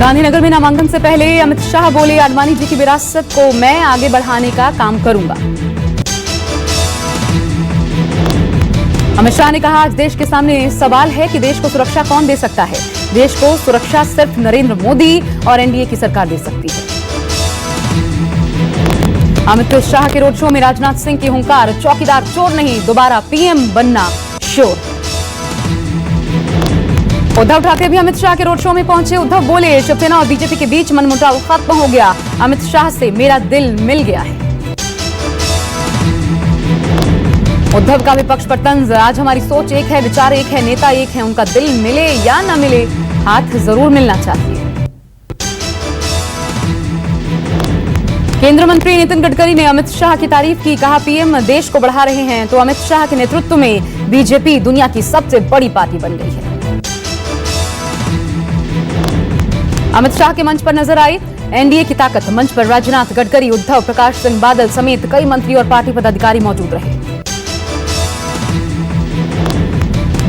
गांधीनगर में नामांकन से पहले अमित शाह बोले, आडवाणी जी की विरासत को मैं आगे बढ़ाने का काम करूंगा। अमित शाह ने कहा, आज देश के सामने सवाल है कि देश को सुरक्षा कौन दे सकता है। देश को सुरक्षा सिर्फ नरेंद्र मोदी और एनडीए की सरकार दे सकती है। अमित शाह के रोड शो में राजनाथ सिंह की हुंकार, चौकीदार चोर नहीं, दोबारा पीएम बनना श्योर। उद्धव ठाकरे भी अमित शाह के रोड शो में पहुंचे। उद्धव बोले, शिवसेना और बीजेपी के बीच मनमुटाव खत्म हो गया। अमित शाह से मेरा दिल मिल गया है। उद्धव का विपक्ष पर तंज, आज हमारी सोच एक है, विचार एक है, नेता एक है, उनका दिल मिले या न मिले, हाथ जरूर मिलना चाहिए। केंद्रीय मंत्री नितिन गडकरी ने अमित शाह की तारीफ की, कहा पीएम देश को बढ़ा रहे हैं तो अमित शाह के नेतृत्व में बीजेपी दुनिया की सबसे बड़ी पार्टी बन गई है। अमित शाह के मंच पर नजर आई एनडीए की ताकत। मंच पर राजनाथ, गडकरी, उद्धव, प्रकाश सिंह बादल समेत कई मंत्री और पार्टी पदाधिकारी मौजूद रहे।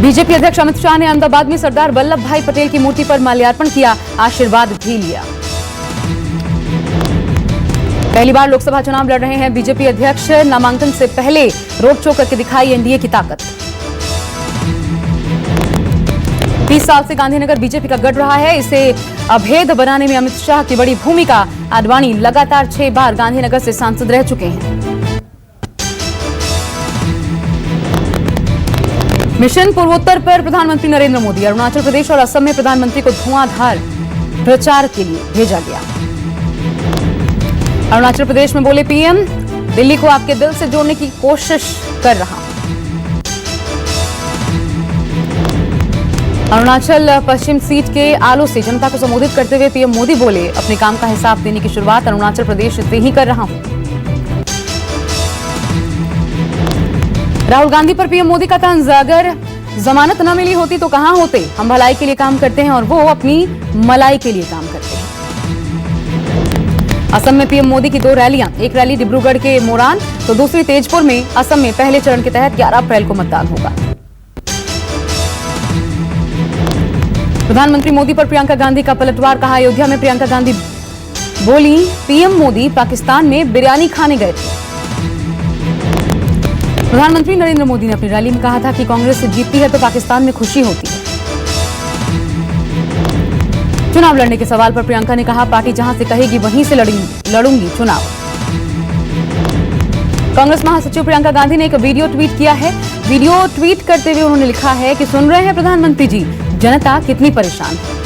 बीजेपी अध्यक्ष अमित शाह ने अहमदाबाद में सरदार वल्लभ भाई पटेल की मूर्ति पर माल्यार्पण किया, आशीर्वाद भी लिया। पहली बार लोकसभा चुनाव लड़ रहे हैं बीजेपी अध्यक्ष, नामांकन से पहले रोड शो करके दिखाई एनडीए की ताकत। 30 साल से गांधीनगर बीजेपी का गढ़ रहा है, इसे अभेद बनाने में अमित शाह की बड़ी भूमिका। आडवाणी लगातार 6 बार गांधीनगर से सांसद रह चुके हैं। मिशन पूर्वोत्तर पर प्रधानमंत्री नरेंद्र मोदी, अरुणाचल प्रदेश और असम में प्रधानमंत्री को धुआंधार प्रचार के लिए भेजा गया। अरुणाचल प्रदेश में बोले पीएम, दिल्ली को आपके दिल से जोड़ने की कोशिश कर रहा हूं। अरुणाचल पश्चिम सीट के आलो से जनता को संबोधित करते हुए पीएम मोदी बोले, अपने काम का हिसाब देने की शुरुआत अरुणाचल प्रदेश से ही कर रहा हूं। राहुल गांधी पर पीएम मोदी का तंज, अगर जमानत न मिली होती तो कहां होते। हम भलाई के लिए काम करते हैं और वो अपनी मलाई के लिए काम करते हैं। असम में पीएम मोदी की 2 रैलियां, एक रैली डिब्रूगढ़ के मोरान तो दूसरी तेजपुर में। असम में पहले चरण के तहत 11 अप्रैल को मतदान होगा। प्रधानमंत्री मोदी पर प्रियंका गांधी का पलटवार, कहा अयोध्या में प्रियंका गांधी बोली, पीएम मोदी पाकिस्तान में बिरयानी खाने गए थे। प्रधानमंत्री नरेंद्र मोदी ने अपनी रैली में कहा था कि कांग्रेस जीतती है तो पाकिस्तान में खुशी होती है। चुनाव लड़ने के सवाल पर प्रियंका ने कहा, पार्टी जहां से कहेगी वहीं से लड़ूंगी चुनाव। कांग्रेस महासचिव प्रियंका गांधी ने एक वीडियो ट्वीट किया है। वीडियो ट्वीट करते हुए उन्होंने लिखा है कि सुन रहे हैं प्रधानमंत्री जी, जनता कितनी परेशान है।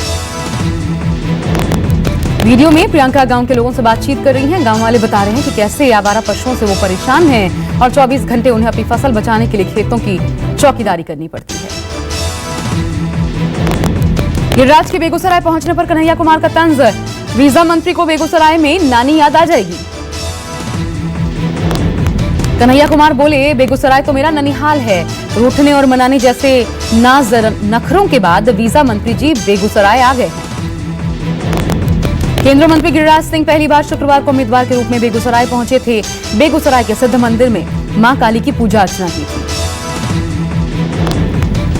वीडियो में प्रियंका गांव के लोगों से बातचीत कर रही हैं। गांव वाले बता रहे हैं कि कैसे आवारा पशुओं से वो परेशान हैं और 24 घंटे उन्हें अपनी फसल बचाने के लिए खेतों की चौकीदारी करनी पड़ती है। गिरिराज के बेगूसराय पहुंचने पर कन्हैया कुमार का तंज, वीजा मंत्री को बेगूसराय में नानी याद आ जाएगी। कन्हैया कुमार बोले, बेगूसराय तो मेरा ननिहाल है। रूठने और मनाने जैसे नाज नखरों के बाद वीजा मंत्री जी बेगूसराय आ गए हैं। केंद्रीय मंत्री गिरिराज सिंह पहली बार शुक्रवार को उम्मीदवार के रूप में बेगूसराय पहुंचे थे। बेगूसराय के सिद्ध मंदिर में मां काली की पूजा अर्चना की थी।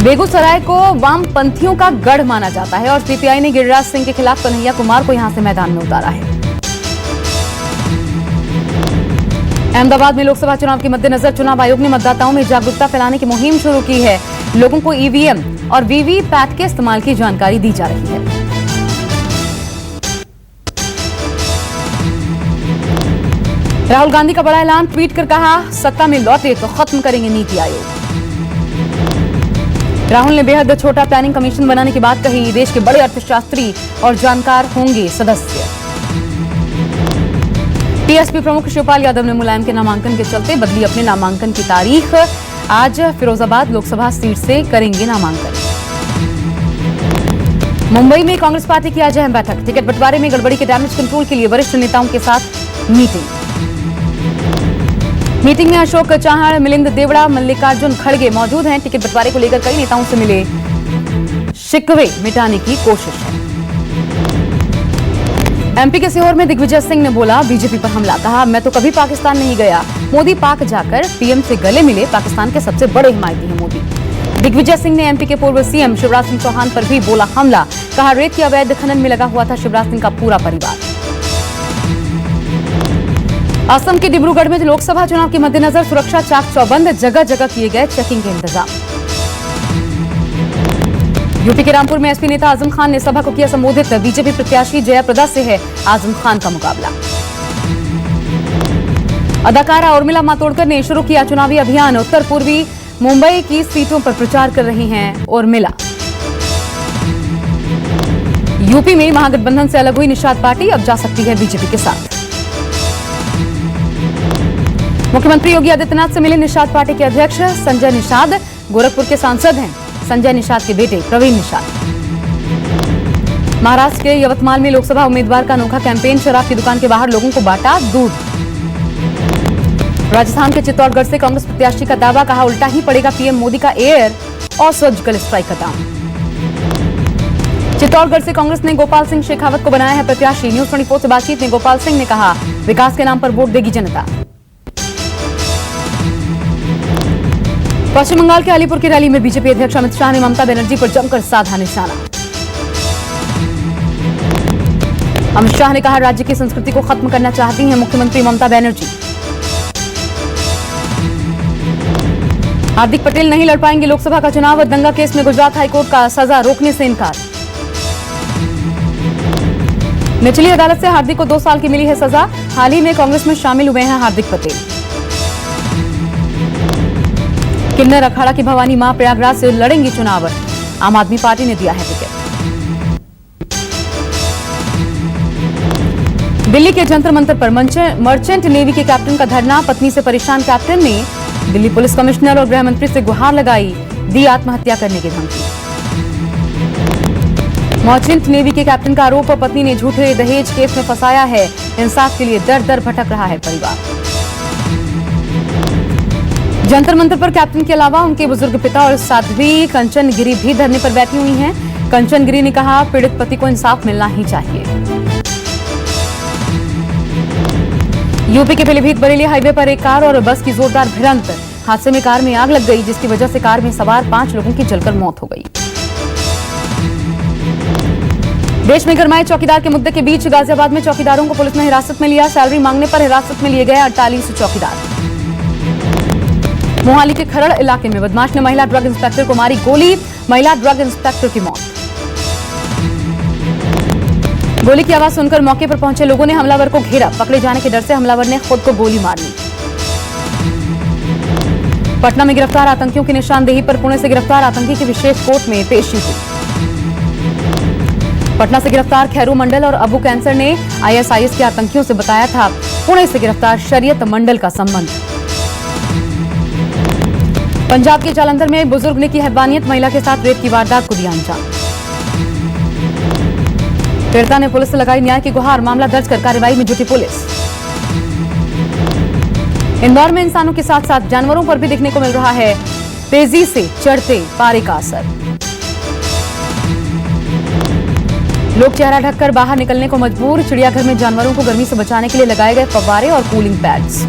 बेगूसराय को वामपंथियों का गढ़ माना जाता है और सीपीआई ने गिरिराज सिंह के खिलाफ कन्हैया कुमार को यहां से मैदान में उतारा है। अहमदाबाद में लोकसभा चुनाव के मद्देनजर चुनाव आयोग ने मतदाताओं में जागरूकता फैलाने की मुहिम शुरू की है। लोगों को ईवीएम और वीवीपैट के इस्तेमाल की जानकारी दी जा रही है। राहुल गांधी का बड़ा ऐलान, ट्वीट कर कहा, सत्ता में लौटे तो खत्म करेंगे नीति आयोग। राहुल ने बेहद छोटा प्लानिंग कमीशन बनाने की बात कही। देश के बड़े अर्थशास्त्री और जानकार होंगे सदस्य। टीएसपी प्रमुख शिवपाल यादव ने मुलायम के नामांकन के चलते बदली अपने नामांकन की तारीख। आज फिरोजाबाद लोकसभा सीट से करेंगे नामांकन। मुंबई में कांग्रेस पार्टी की आज अहम बैठक। टिकट बंटवारे में गड़बड़ी के डैमेज कंट्रोल के लिए वरिष्ठ नेताओं के साथ मीटिंग में अशोक चव्हाण, मिलिंद देवड़ा, मल्लिकार्जुन खड़गे मौजूद हैं। टिकट बंटवारे को लेकर कई नेताओं से मिले, शिकवे मिटाने की कोशिश है। एमपी के सीहोर में दिग्विजय सिंह ने बोला, बीजेपी पर हमला, कहा मैं तो कभी पाकिस्तान नहीं गया। मोदी पाक जाकर पीएम से गले मिले, पाकिस्तान के सबसे बड़े हिमायती हैं मोदी। दिग्विजय सिंह ने एमपी के पूर्व सीएम शिवराज सिंह चौहान पर भी बोला हमला, कहा, रेत के अवैध खनन में लगा हुआ था शिवराज सिंह का पूरा परिवार। असम के डिब्रूगढ़ में लोकसभा चुनाव के मद्देनजर सुरक्षा चाक चौबंद, जगह जगह किए गए चेकिंग के इंतजाम। यूपी के रामपुर में एसपी नेता आजम खान ने सभा को किया संबोधित। बीजेपी प्रत्याशी जयाप्रदा से है आजम खान का मुकाबला। अदाकारा उर्मिला मातोंडकर ने शुरू किया चुनावी अभियान। उत्तर पूर्वी मुंबई की सीटों पर प्रचार कर रही हैं उर्मिला। यूपी में महागठबंधन से अलग हुई निषाद पार्टी अब जा सकती है बीजेपी के साथ। मुख्यमंत्री योगी आदित्यनाथ से मिले निषाद पार्टी के अध्यक्ष संजय निषाद। गोरखपुर के सांसद हैं संजय निषाद के बेटे प्रवीण निषाद। महाराष्ट्र के यवतमाल में लोकसभा उम्मीदवार का अनोखा कैंपेन। शराब की दुकान के बाहर लोगों को बांटा दूध। राजस्थान के चित्तौड़गढ़ से कांग्रेस प्रत्याशी का दावा, कहा उल्टा ही पड़ेगा पीएम मोदी का एयर और सर्जिकल स्ट्राइक का दाम। चित्तौड़गढ़ से कांग्रेस ने गोपाल सिंह शेखावत को बनाया है प्रत्याशी। न्यूज 24 से बातचीत में गोपाल सिंह ने कहा, विकास के नाम पर वोट देगी जनता। पश्चिम बंगाल के अलीपुर की रैली में बीजेपी अध्यक्ष अमित शाह ने ममता बनर्जी पर जमकर साधा निशाना। अमित शाह ने कहा, राज्य की संस्कृति को खत्म करना चाहती हैं मुख्यमंत्री ममता बनर्जी। हार्दिक पटेल नहीं लड़ पाएंगे लोकसभा का चुनाव। दंगा केस में गुजरात हाईकोर्ट का सजा रोकने से इनकार। निचली अदालत से हार्दिक को 2 साल की मिली है सजा। हाल ही में कांग्रेस में शामिल हुए हैं हार्दिक पटेल। किन्नर अखाड़ा की भवानी मां प्रयागराज से लड़ेंगी चुनाव। आम आदमी पार्टी ने दिया है टिकट। दिल्ली के जंतर मंतर पर मर्चेंट नेवी के कैप्टन का धरना। पत्नी से परेशान कैप्टन ने दिल्ली पुलिस कमिश्नर और गृह मंत्री से गुहार लगाई, दी आत्महत्या करने की धमकी। मर्चेंट नेवी के कैप्टन का आरोप, पत्नी ने झूठे दहेज केस में फंसाया है। इंसाफ के लिए दर दर भटक रहा है परिवार। जंतर मंतर पर कैप्टन के अलावा उनके बुजुर्ग पिता और साध्वी कंचन गिरी भी धरने पर बैठी हुई हैं। कंचन गिरी ने कहा, पीड़ित पति को इंसाफ मिलना ही चाहिए। यूपी के पीलीभीत बरेली हाईवे पर एक कार और बस की जोरदार भिड़ंत। हादसे में कार में आग लग गई, जिसकी वजह से कार में सवार 5 लोगों की जलकर मौत हो गई। देश में गरमाए चौकीदार के मुद्दे के बीच गाजियाबाद में चौकीदारों को पुलिस ने हिरासत में लिया। सैलरी मांगने पर हिरासत में लिए गए 48 चौकीदार। मोहाली के खरड़ इलाके में बदमाश ने महिला ड्रग इंस्पेक्टर को मारी गोली। महिला ड्रग इंस्पेक्टर की मौत। गोली की आवाज सुनकर मौके पर पहुंचे लोगों ने हमलावर को घेरा। पकड़े जाने के डर से हमलावर ने खुद को गोली मार ली। पटना में गिरफ्तार आतंकियों की निशानदेही पर पुणे से गिरफ्तार आतंकी की विशेष कोर्ट में पेशी हुई। पटना से गिरफ्तार खैरू मंडल और अबू कैंसर ने आईएसआईएस के आतंकियों से बताया था पुणे से गिरफ्तार शरीयत मंडल का संबंध। पंजाब के जालंधर में बुजुर्ग ने की हैवानियत। महिला के साथ रेप की वारदात को दिया अंजाम। पीड़िता ने पुलिस से लगाई न्याय की गुहार। मामला दर्ज कर कार्रवाई में जुटी पुलिस। इंदौर में इंसानों के साथ साथ जानवरों पर भी दिखने को मिल रहा है तेजी से चढ़ते पारे का असर। लोग चेहरा ढककर बाहर निकलने को मजबूर। चिड़ियाघर में जानवरों को गर्मी से बचाने के लिए लगाए गए फव्वारे और कूलिंग पैड्स।